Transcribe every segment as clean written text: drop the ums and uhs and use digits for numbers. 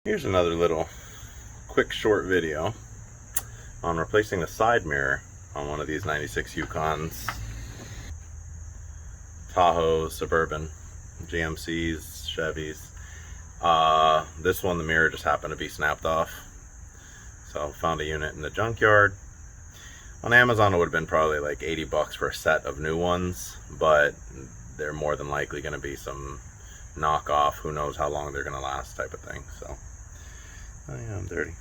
Here's another little quick short video on replacing the side mirror on one of these 96 Yukons, Tahoe, Suburban, GMCs, Chevys. This one, the mirror just happened to be snapped off. So found a unit in the junkyard. On Amazon it would have been probably like 80 bucks for a set of new ones, but they're more than likely going to be some knockoff, who knows how long they're going to last type of thing. So, oh yeah, I'm dirty.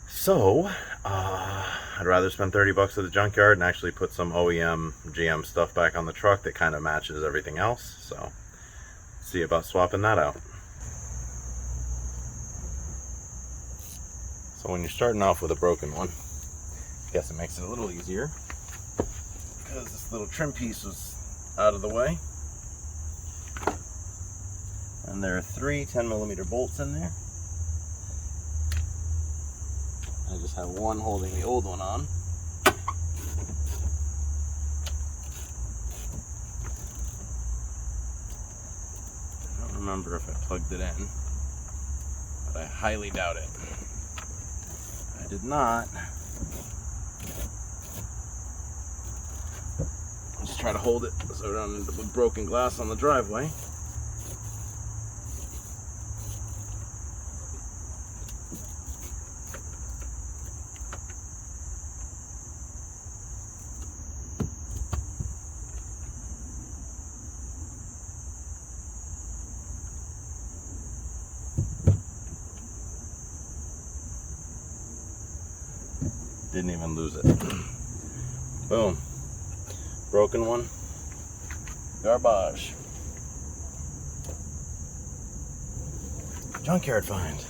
So, I'd rather spend 30 bucks at the junkyard and actually put some OEM GM stuff back on the truck that kind of matches everything else. So, see about swapping that out. So when you're starting off with a broken one, I guess it makes it a little easier because this little trim piece was out of the way. And there are 3 10mm bolts in there. I just have one holding the old one on. I don't remember if I plugged it in, but I highly doubt it. I did not. Just try to hold it so I don't end up with broken glass on the driveway. Didn't even lose it. Boom. Broken one. Garbage. Junkyard find.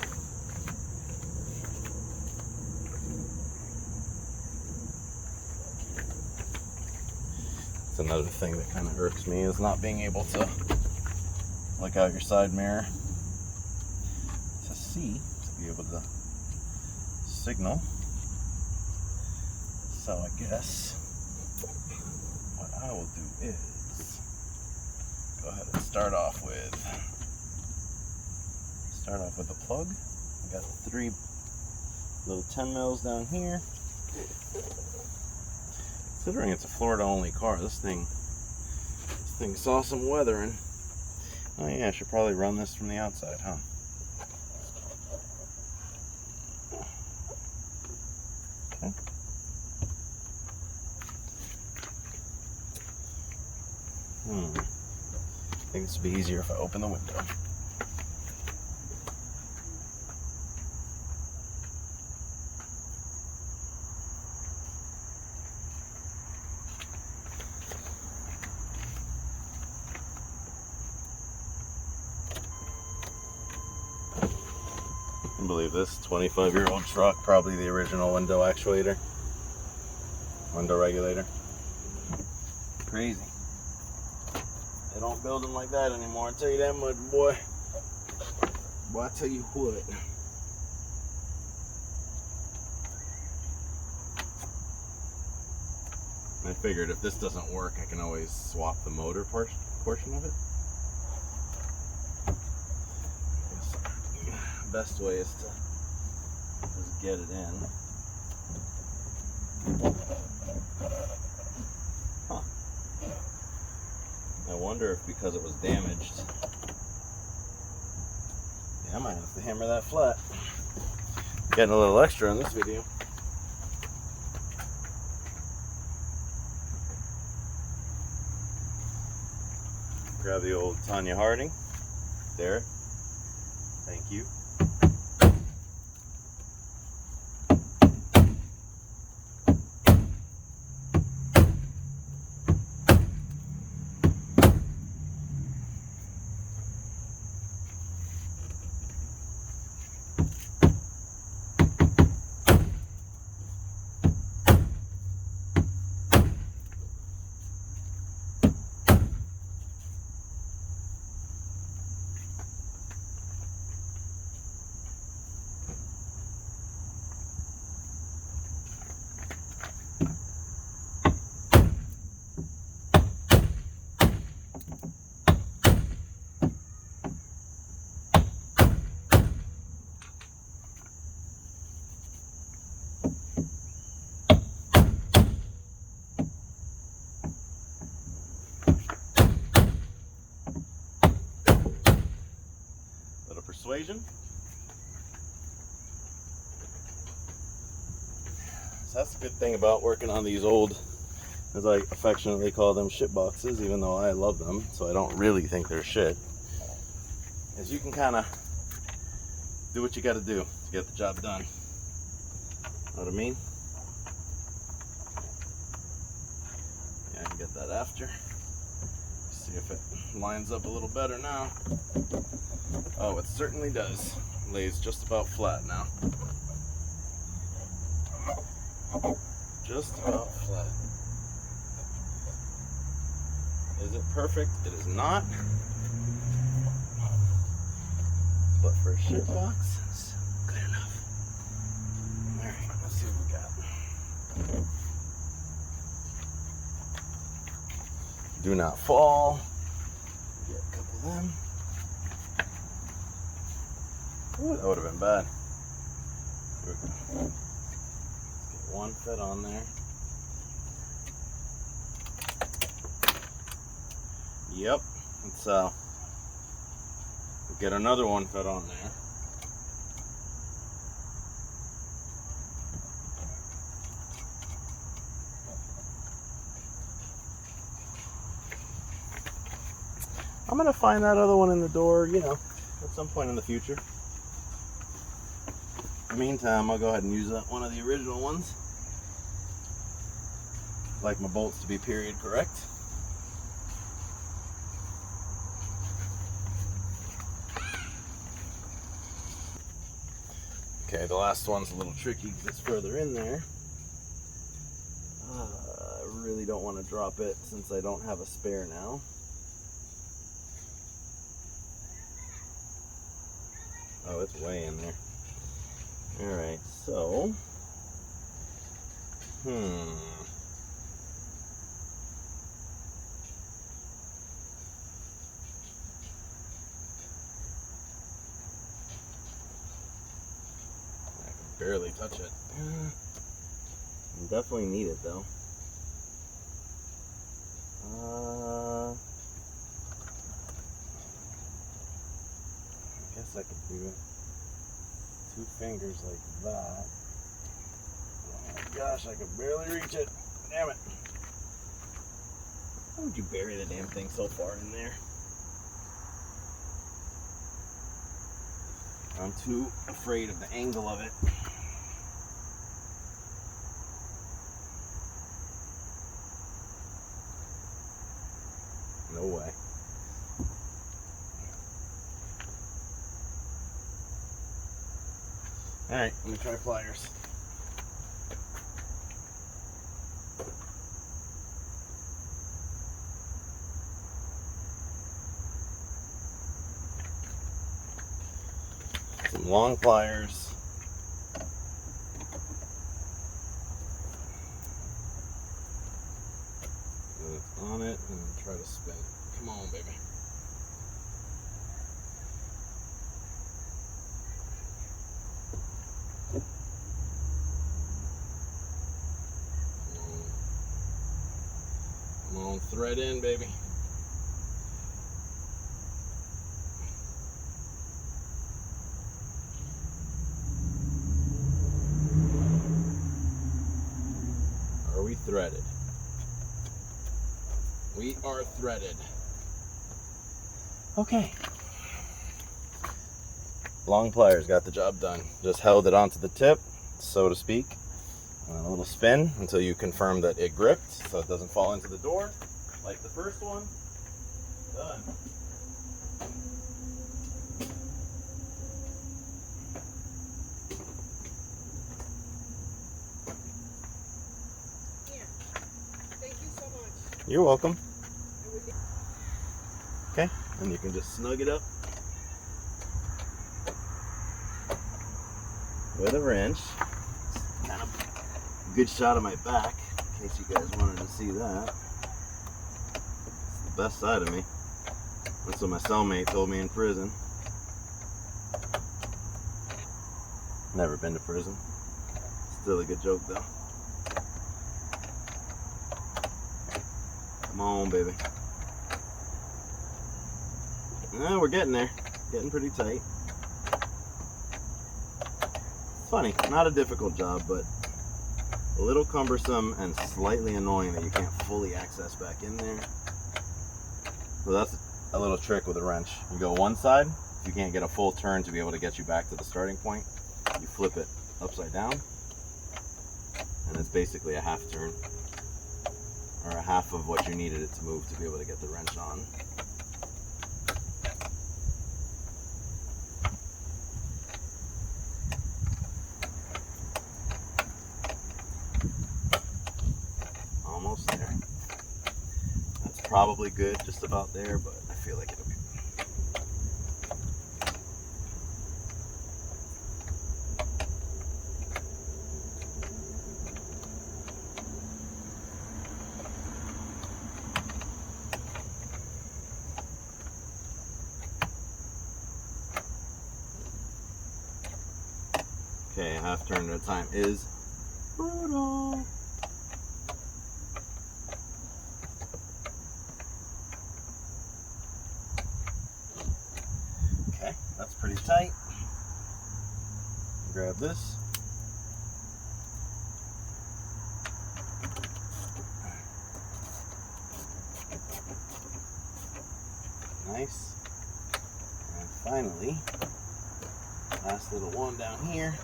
That's another thing that kind of irks me, is not being able to look out your side mirror to see, to be able to signal. So I guess what I will do is go ahead and start off with the plug. I got 3 little 10 mils down here. Considering it's a Florida only car, this thing saw some weathering. Oh yeah, I should probably run this from the outside, huh? Okay. I think this would be easier if I open the window. I can believe this 25-year-old truck, probably the original window actuator, window regulator. Crazy. They don't build them like that anymore, I'll tell you that much, boy. Boy, I tell you what. And I figured if this doesn't work, I can always swap the motor portion of it. The best way is to just get it in. Huh. I wonder if because it was damaged, yeah, I might have to hammer that flat. Getting a little extra in this video. Grab the old Tanya Harding. There. Thank you. equation. So that's the good thing about working on these old, as I affectionately call them, shit boxes, even though I love them, so I don't really think they're shit, is you can kind of do what you got to do to get the job done. Know what I mean? Yeah, I can get that after. See if it lines up a little better now. Oh, it certainly does. Lays just about flat now. Just about flat. Is it perfect? It is not. But for a shit box, it's good enough. Alright, let's see what we got. Do not fall. Get a couple of them. Ooh, that would have been bad. Here we go. Let's get one fit on there. Yep. Let's get another one fit on there. I'm gonna find that other one in the door, you know, at some point in the future. In the meantime, I'll go ahead and use that one of the original ones. I like my bolts to be period correct. Okay, the last one's a little tricky because it's further in there. I really don't want to drop it since I don't have a spare now. Oh, it's way in there. Alright, so... I can barely touch it. Definitely need it though. I guess I could do 2 fingers like that. Oh my gosh, I could barely reach it. Damn it. How would you bury the damn thing so far in there? I'm too afraid of the angle of it. No way. Alright, let me try pliers. Some long pliers. And it's on it and try to spin it. Come on, baby. Come on, thread in, baby. Are we threaded? We are threaded. Okay. Long pliers got the job done. Just held it onto the tip, so to speak. A little spin until you confirm that it gripped so it doesn't fall into the door like the first one. Done. Yeah. Thank you so much. You're welcome. Okay, and you can just snug it up with a wrench. It's kind of a good shot of my back, in case you guys wanted to see that. It's the best side of me. That's what my cellmate told me in prison. Never been to prison. Still a good joke though. Come on, baby. We're getting there. Getting pretty tight. funny. Not a difficult job, but a little cumbersome and slightly annoying that you can't fully access back in there. So that's a little trick with a wrench. You go one side, if you can't get a full turn to be able to get you back to the starting point, you flip it upside down, and it's basically a half turn, or a half of what you needed it to move to be able to get the wrench on. Almost there. That's probably good, just about there, but I feel like it'll be. Okay, a half turn at a time is brutal. Okay, that's pretty tight. Grab this. Nice. And finally, last little one down here.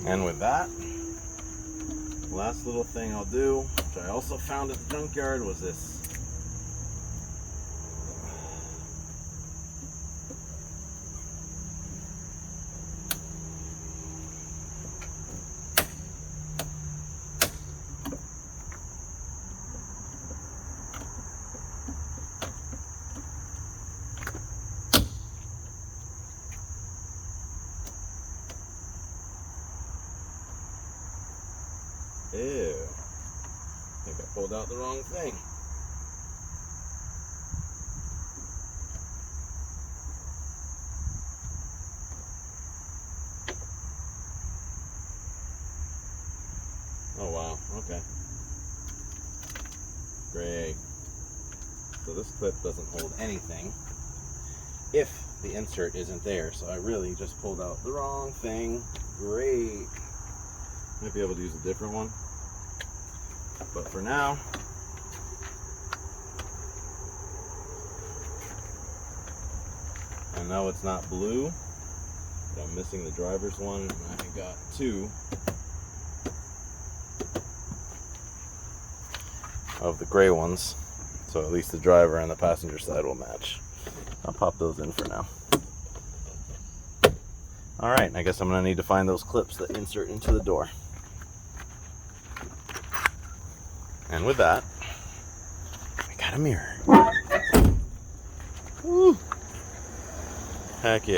And with that, last little thing I'll do, which I also found at the junkyard, was this. Ew. I think I pulled out the wrong thing. Oh wow, okay. Great. So this clip doesn't hold anything if the insert isn't there. So I really just pulled out the wrong thing. Great. Might be able to use a different one. But for now, I know it's not blue, but I'm missing the driver's one, and I got two of the gray ones, so at least the driver and the passenger side will match. I'll pop those in for now. Alright, I guess I'm going to need to find those clips that insert into the door. And with that, I got a mirror. Woo. Heck yeah.